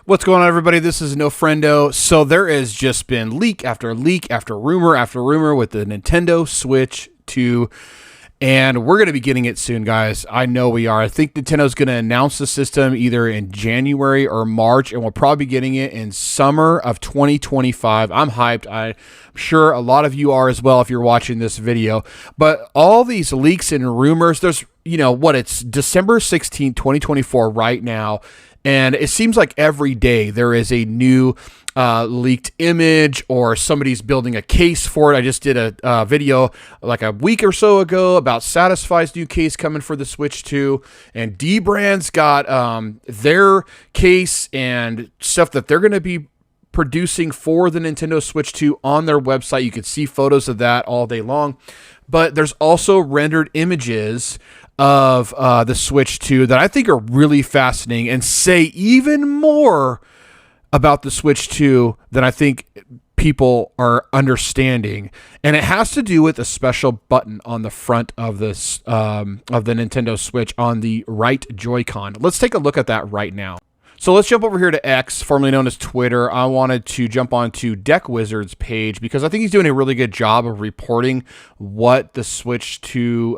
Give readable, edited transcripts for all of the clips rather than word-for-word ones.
What's going on, everybody? This is No Friendo. So there has just been leak after rumor with the Nintendo Switch 2, and we're going to be getting it soon, guys. I know we are. I think Nintendo's going to announce the system either in January or March, and we'll probably be getting it in summer of 2025. I'm hyped. I'm sure a lot of you are as well if you're watching this video. But all these leaks and rumors, there's, it's December 16th, 2024 right now. And it seems like every day there is a new leaked image or somebody's building a case for it. I just did a video like a week or so ago about Satisfy's new case coming for the Switch 2. And D-Brand's got their case and stuff that they're going to be producing for the Nintendo Switch 2 on their website. You can see photos of that all day long. But there's also rendered images of the Switch 2 that I think are really fascinating and say even more about the Switch 2 than I think people are understanding. And it has to do with a special button on the front of this of the Nintendo Switch on the right Joy-Con. Let's take a look at that right now. So let's jump over here to X, formerly known as Twitter. I wanted to jump onto Deck Wizard's page because I think he's doing a really good job of reporting what the Switch 2,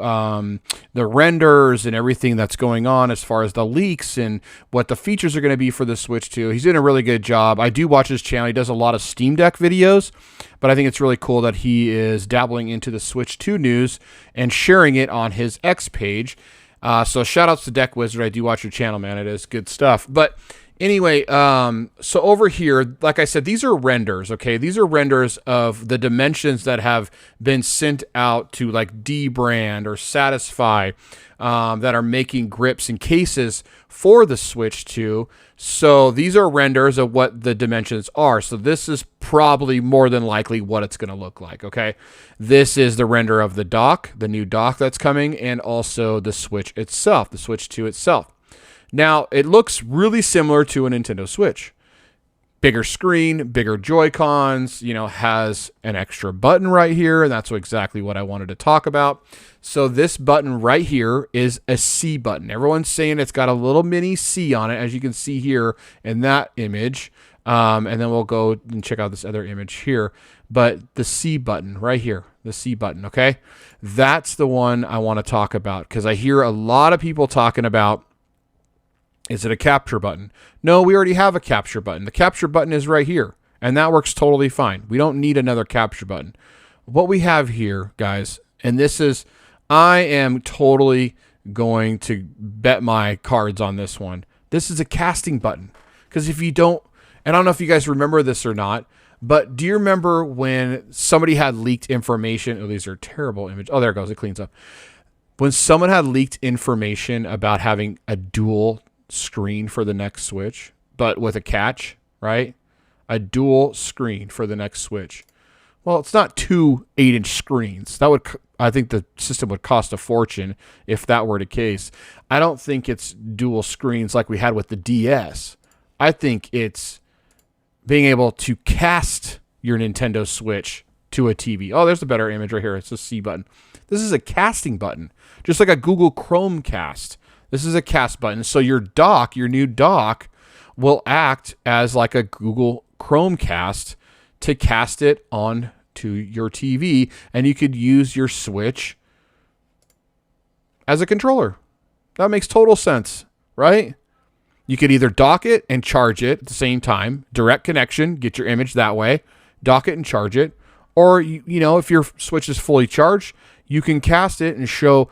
the renders and everything that's going on as far as the leaks and what the features are going to be for the Switch 2. He's doing a really good job. I do watch his channel. He does a lot of Steam Deck videos, but I think it's really cool that he is dabbling into the Switch 2 news and sharing it on his X page. So shout outs to Deck Wizard. I do watch your channel, man. It is good stuff. But anyway, so over here, like I said, these are renders, okay? These are renders of the dimensions that have been sent out to like D-Brand or Satisfy that are making grips and cases for the Switch 2. So these are renders of what the dimensions are. So this is probably more than likely what it's going to look like, okay? This is the render of the dock, the new dock that's coming, and also the Switch itself, the Switch 2 itself. Now, it looks really similar to a Nintendo Switch. Bigger screen, bigger Joy-Cons, has an extra button right here, and that's exactly what I wanted to talk about. So this button right here is a C button. Everyone's saying it's got a little mini C on it, as you can see here in that image. And then we'll go and check out this other image here. But the C button right here, the C button, okay? That's the one I want to talk about because I hear a lot of people talking about, is it a capture button? No, we already have a capture button. The capture button is right here, and that works totally fine. We don't need another capture button. What we have here, guys, and this is, I am totally going to bet my cards on this one. This is a casting button. Because if you don't, and I don't know if you guys remember this or not, but do you remember when somebody had leaked information? Oh, these are terrible images. Oh, there it goes. It cleans up. When someone had leaked information about having a dual screen for the next Switch, but with a catch, right? A dual screen for the next Switch. Well, it's not two 8-inch screens. That would, I think the system would cost a fortune if that were the case. I don't think it's dual screens like we had with the DS. I think it's being able to cast your Nintendo Switch to a TV. Oh, there's a better image right here. It's a C button. This is a casting button, just like a Google Chromecast. This is a cast button. So your dock, your new dock, will act as like a Google Chromecast to cast it on to your TV, and you could use your Switch as a controller. That makes total sense, right? You could either dock it and charge it at the same time, direct connection, get your image that way, dock it and charge it, or if your Switch is fully charged, you can cast it and show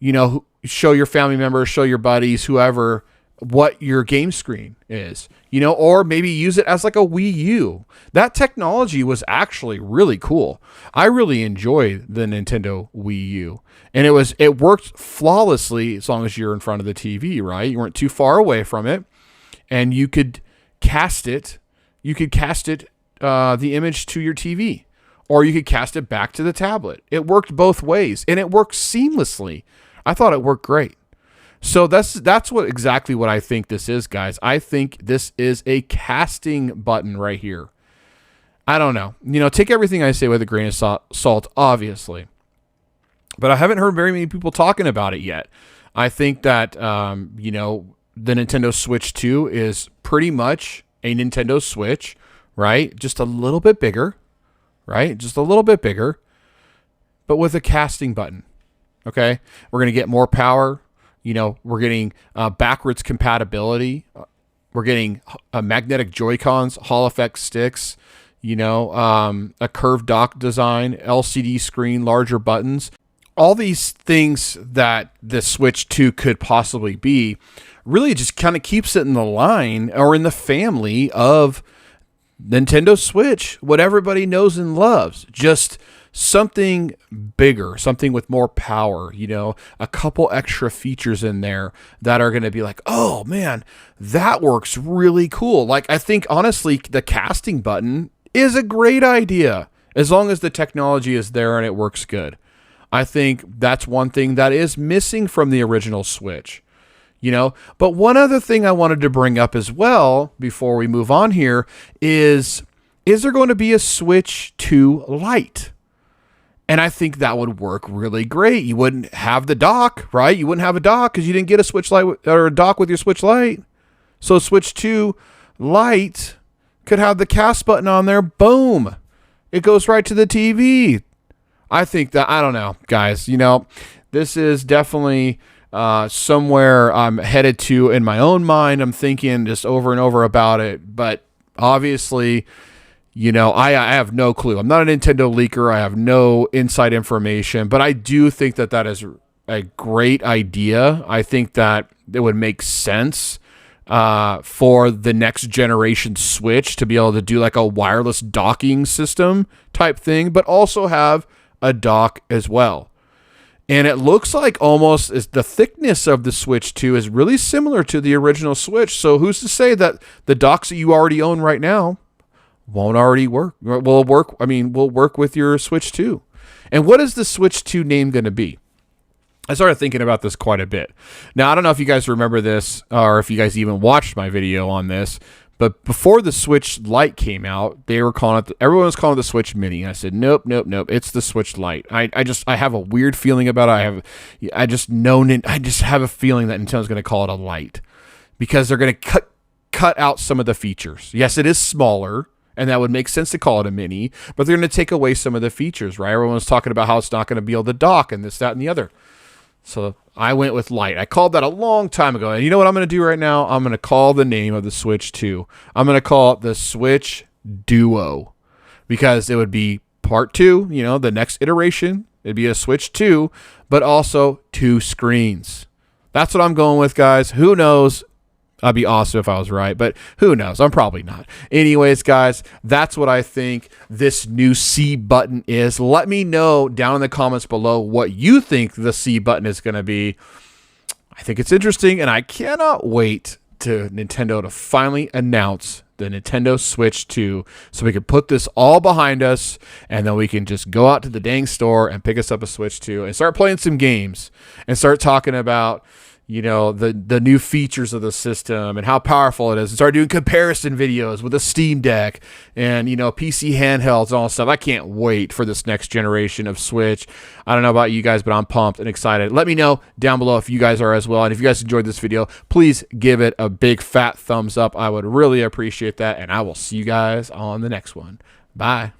your family members, show your buddies, whoever, what your game screen is, or maybe use it as like a Wii U. That technology was actually really cool. I really enjoy the Nintendo Wii U, and it worked flawlessly as long as you're in front of the TV, right? You weren't too far away from it, and you could cast it. You could cast it, the image to your TV, or you could cast it back to the tablet. It worked both ways, and it worked seamlessly. I thought it worked great. So that's exactly what I think this is, guys. I think this is a casting button right here. I don't know. Take everything I say with a grain of salt, obviously. But I haven't heard very many people talking about it yet. I think that, the Nintendo Switch 2 is pretty much a Nintendo Switch, right? Just a little bit bigger, right? Just a little bit bigger, but with a casting button. Okay. We're going to get more power. We're getting backwards compatibility. We're getting magnetic Joy-Cons, Hall effect sticks, a curved dock design, LCD screen, larger buttons. All these things that the Switch 2 could possibly be really just kind of keeps it in the line or in the family of Nintendo Switch, what everybody knows and loves. Just something bigger, something with more power, a couple extra features in there that are going to be like, oh man, that works really cool. Like, I think honestly, the casting button is a great idea as long as the technology is there and it works good. I think that's one thing that is missing from the original Switch, But one other thing I wanted to bring up as well before we move on here is there going to be a Switch 2 Lite? And I think that would work really great. You wouldn't have the dock, right? You wouldn't have a dock because you didn't get a Switch Lite or a dock with your Switch Lite. So Switch 2 Lite could have the cast button on there. Boom. It goes right to the TV. I think that, I don't know, guys, this is definitely somewhere I'm headed to in my own mind. I'm thinking just over and over about it. But obviously, I have no clue. I'm not a Nintendo leaker. I have no inside information, but I do think that that is a great idea. I think that it would make sense for the next generation Switch to be able to do like a wireless docking system type thing, but also have a dock as well. And it looks like almost as the thickness of the Switch 2 is really similar to the original Switch. So who's to say that the docks that you already own right now won't already work? Will work with your Switch 2. And what is the Switch 2 name going to be? I started thinking about this quite a bit. Now, I don't know if you guys remember this or if you guys even watched my video on this, but before the Switch Lite came out, everyone was calling it the Switch Mini. And I said, nope. It's the Switch Lite. I have a weird feeling about it. I just have a feeling that Nintendo's going to call it a Lite because they're going to cut out some of the features. Yes, it is smaller, and that would make sense to call it a mini, but they're going to take away some of the features, right? Everyone was talking about how it's not going to be able to dock and this, that, and the other. So I went with Lite. I called that a long time ago. And you know what I'm going to do right now? I'm going to call the name of the Switch 2. I'm going to call it the Switch Duo because it would be part 2, the next iteration. It'd be a Switch 2, but also 2 screens. That's what I'm going with, guys. Who knows? That'd be awesome if I was right, but who knows? I'm probably not. Anyways, guys, that's what I think this new C button is. Let me know down in the comments below what you think the C button is going to be. I think it's interesting, and I cannot wait to Nintendo to finally announce the Nintendo Switch 2 so we can put this all behind us, and then we can just go out to the dang store and pick us up a Switch 2 and start playing some games and start talking about the new features of the system and how powerful it is, and start doing comparison videos with a Steam Deck and PC handhelds and all that stuff. I can't wait for this next generation of Switch. I don't know about you guys, but I'm pumped and excited. Let me know down below if you guys are as well, and if you guys enjoyed this video, please give it a big fat thumbs up. I would really appreciate that, and I will see you guys on the next one. Bye.